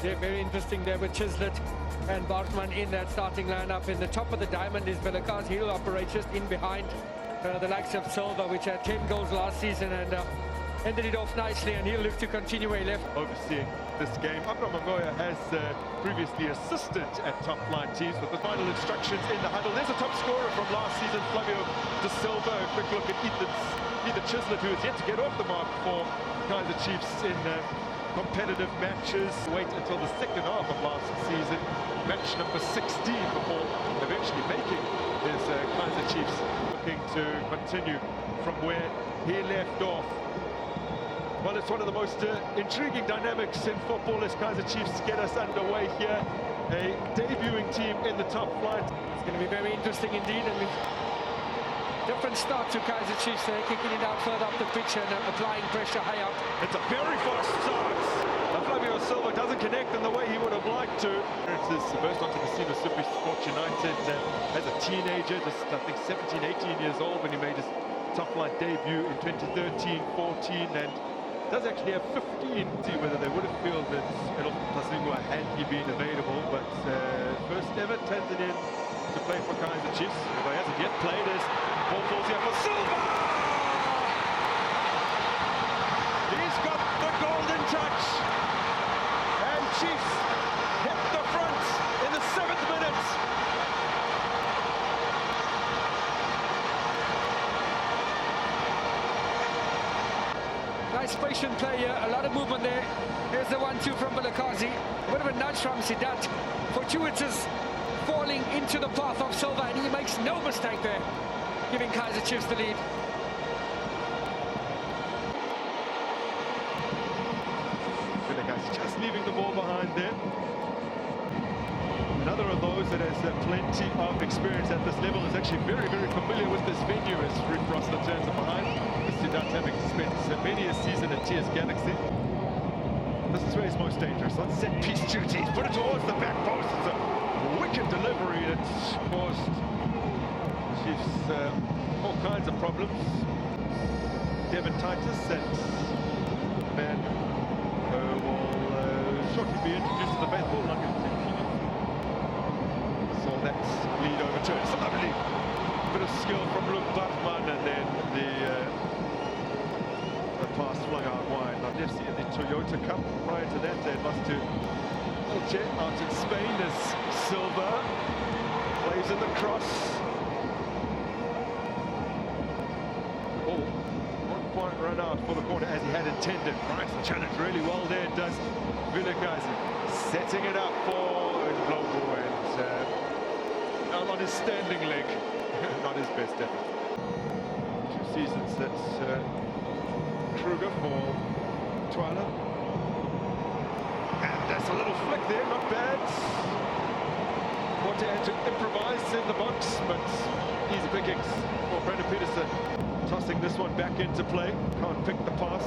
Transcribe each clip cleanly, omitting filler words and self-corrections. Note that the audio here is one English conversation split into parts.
They're very interesting there with Chislett and Bartman in that starting lineup. In the top of the diamond is Velakazi. He'll operate just in behind the likes of Silva, which had 10 goals last season and ended it off nicely, and he'll look to continue where he left. Overseeing this game, Abra Mangoya has previously assisted at top flight teams with the final instructions in the huddle. There's a top scorer from last season, Flavio De Silva. A quick look at Ethan Chislett, who is yet to get off the mark for Kaizer Chiefs in competitive matches. Wait until the second half of last season, match number 16, before eventually making his Kaizer Chiefs, looking to continue from where he left off. Well, it's one of the most intriguing dynamics in football as Kaizer Chiefs get us underway here. A debuting team in the top flight. It's going to be very interesting indeed, and different start to Kaizer Chiefs. They're kicking it out further up the pitch and applying pressure high up. It's a very fast start. Flavio Silva doesn't connect in the way he would have liked to. It's his burst onto the scene of Super Sport United as a teenager, just I think 17, 18 years old when he made his top flight debut in 2013-14, and does actually have 15. See whether they would have fielded Errol Tasingwa had he been available, but first ever Tanzanian to play for Kaizer Chiefs. Although he hasn't yet played, as ball falls here for Silva! He's got the golden touch, and Chiefs hit the front in the 7th minute. Nice patient play here, a lot of movement there. Here's the 1-2 from Velakazi. A bit of a nudge from Sidat. Fortuitous falling into the path of Silva, and he makes no mistake there, giving Kaizer Chiefs the lead. Velakazi just leaving the ball behind there. Another of those that has plenty of experience at this level, is actually very, very familiar with this venue as Rick Rossler turns it behind. Sidat having spent many a season at TS Galaxy. This is where he's most dangerous. On set piece duties, put it towards the back post. It's a wicked delivery that's caused Chiefs all kinds of problems. Devin Titus and man will shortly be introduced to the baseball. Saw that lead overturned. It's a lovely bit of skill from Luke Buffman, and then the pass flung out wide. Now, FC in the Toyota Cup. Prior to that, they lost to Elche out in Spain as Silva plays in the cross. Oh, not quite run out for the corner as he had intended. Right, the challenge really well there, does Velakazi. Setting it up for Globo, and now on his standing leg. Not his best effort. 2 seasons, that's Kruger for Twyla. And that's a little flick there, not bad. What had to improvise in the box, but easy pickings for Brendan Peterson. Tossing this one back into play, can't pick the pass.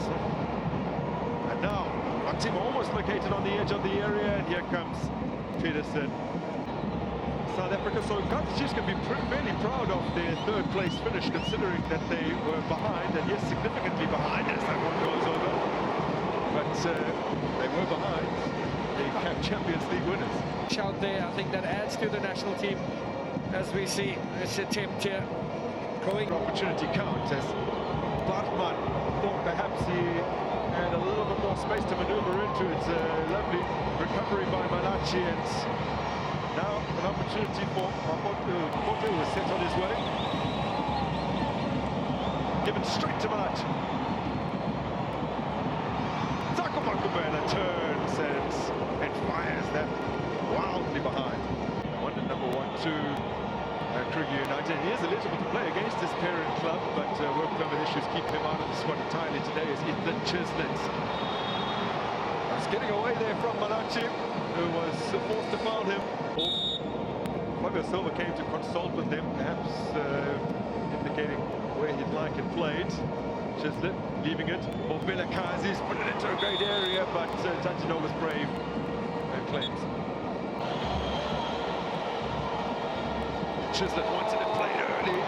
And now, our team almost located on the edge of the area, and here comes Peterson. South Africa, so Kaizer Chiefs can be fairly proud of their 3rd place finish, considering that they were behind, and yes, significantly behind as that one goes over. But they were behind the CAF Champions League winners. Shout there, I think that adds to the national team as we see this attempt here going. Opportunity count as Bartman thought perhaps he had a little bit more space to maneuver into. It's a lovely recovery by Malachi, and now an opportunity for Porto, who was set on his way. Given straight to Malachi. Zakobakubela turns and fires that wildly behind. One to number 1-2, Kruger United. He is eligible to play against his parent club, but work permit issues keep him out of the squad entirely today as Ethan Chislett. He's getting away there from Malachi, who was forced to foul him. Flavio Silva came to consult with them, perhaps indicating where he'd like it played. Chislett leaving it for Velakazi, put it into a great area, but Tantino was brave and claims. Chislett wanted it played early.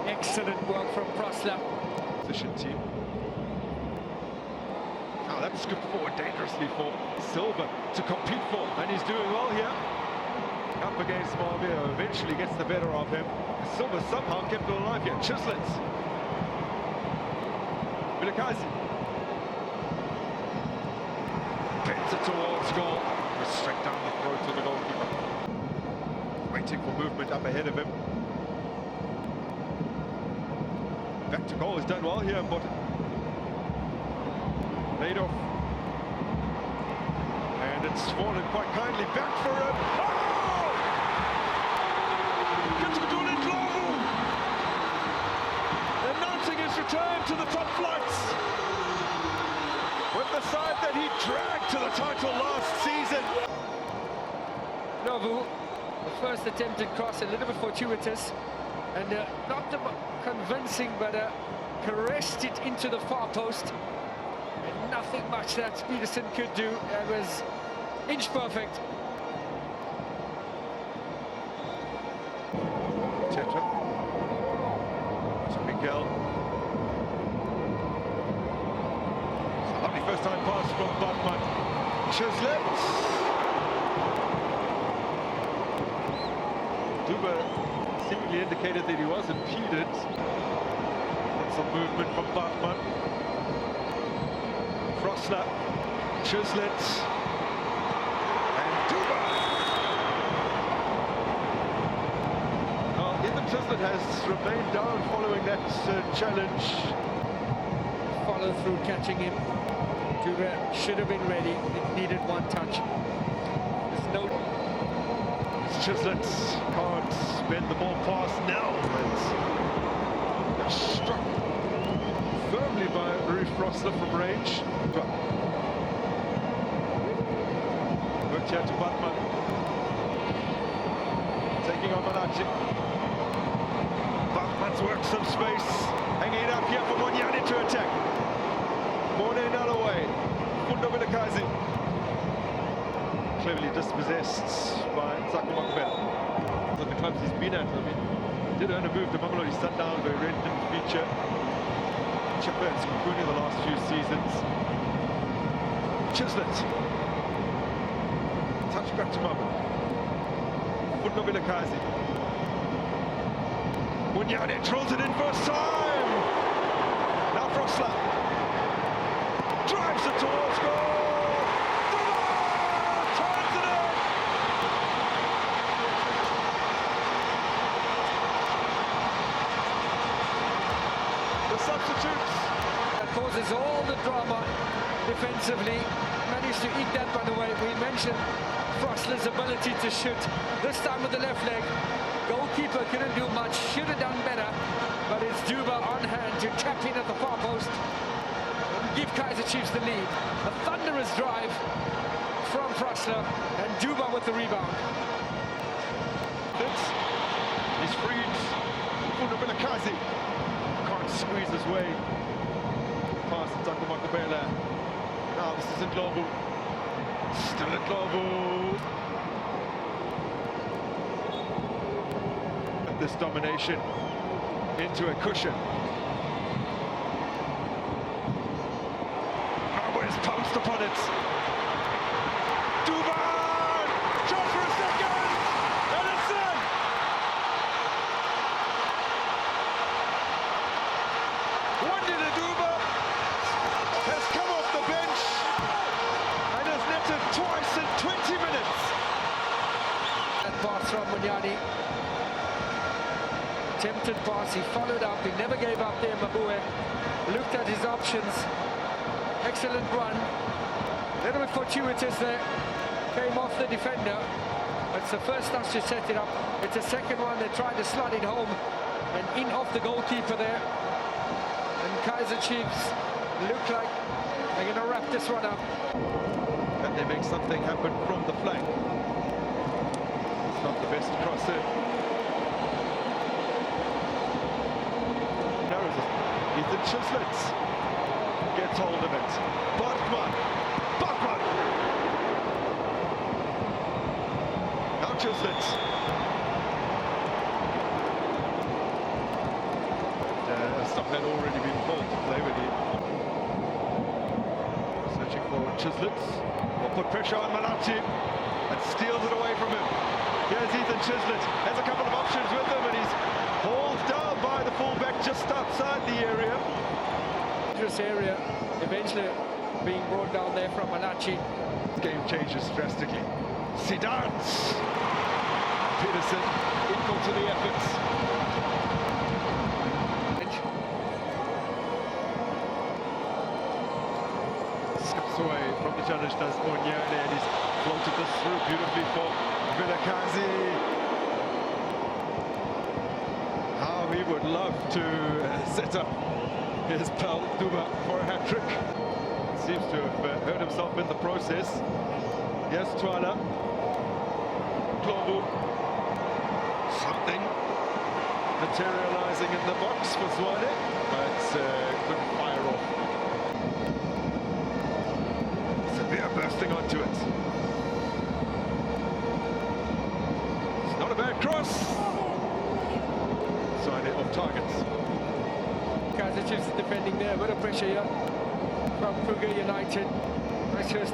Excellent work from Prosla. Position team. Oh, that Scoop forward dangerously for Silva to compete for, and he's doing well here. Up against Mabhida, eventually gets the better of him. Silva somehow kept it alive here. Chislets. Kaizer. Pins it towards goal. Straight down the throat of the goalkeeper. Waiting for movement up ahead of him. Back to goal, he's done well here, but laid off. And it's fallen quite kindly back for him. Oh! Announcing his return to the top flights. With the side that he dragged to the title last season. Novu, the first attempted cross, a little bit fortuitous. And not convincing, but caressed it into the far post. And nothing much that Peterson could do. It was inch perfect. Tetra. To Miguel. It's a lovely first time pass from Batman. Chislets. Durban seemingly indicated that he was impeded. Some movement from Batman. Frosler, Chislets, and Durban. Ethan Chislett has remained down following that challenge. Follow through catching him. Kruger should have been ready. It needed one touch. There's no... Chislett can't bend the ball past now. It's struck firmly by Rui Frosler from range. Worked here to Batman. Taking on Malachi. Batman's worked some space. Hanging it up here for Monyani to attack. Mone Nalaway. Kaizer. Cleverly dispossessed by Mabhida. But the clubs he's been at, I mean, did earn a move to Mamelodi Sundown, but Red didn't feature. Chipper and Skukuni the last few seasons. Chislett. Touch back to Mabhida. Kaizer. Munyane drills it in first time. Now Frosler. Drives it towards goal. Substitutes. That causes all the drama defensively. Managed to eat that, by the way. We mentioned Frosler's ability to shoot. This time with the left leg. Goalkeeper couldn't do much. Should have done better. But it's Durban on hand to tap in at the far post and give Kaizer Chiefs the lead. A thunderous drive from Frosler and Durban with the rebound. He's freed. Kaizer. Squeeze his way past Mabhida. Now this is Ndlovu. Still Ndlovu. This domination into a cushion. Cowboys pounced upon it. Durban! Shot for a second! And it's in! Wandile Durban has come off the bench and has netted twice in 20 minutes. That pass from Munyani. Attempted pass, he followed up, he never gave up there. Mabhida looked at his options. Excellent run. A little bit fortuitous there. Came off the defender. It's the first touch to set it up. It's the second one, they tried to slot it home. And in off the goalkeeper there. And Kaizer Chiefs look like they're going to wrap this one up. And they make something happen from the flank. It's not the best cross in. Ethan Chislett gets hold of it. Batman! Now Chislett. Stuff had already been pulled to play with it. Searching for Chislett will put pressure on Malachi and steals it away from him. Here's Ethan Chislett, has a couple of options with him, and he's hauled down by the fullback just outside the area. Dangerous area, eventually being brought down there from Malachi. Game changes drastically. Sidans! Peterson equal to the efforts. Skips away from the challenge, does Onyane, and he's floated this through beautifully for Vilakazi. How he would love to set up his pal Duba for a hat-trick. Seems to have hurt himself in the process. Yes, Twala. Klobu. Something materializing in the box for Zwane, but couldn't fire off. Severe bursting onto it. It's not a bad cross. Zwane off target. Kaizer Chiefs defending there, a bit of pressure here from Kruger United. Pressure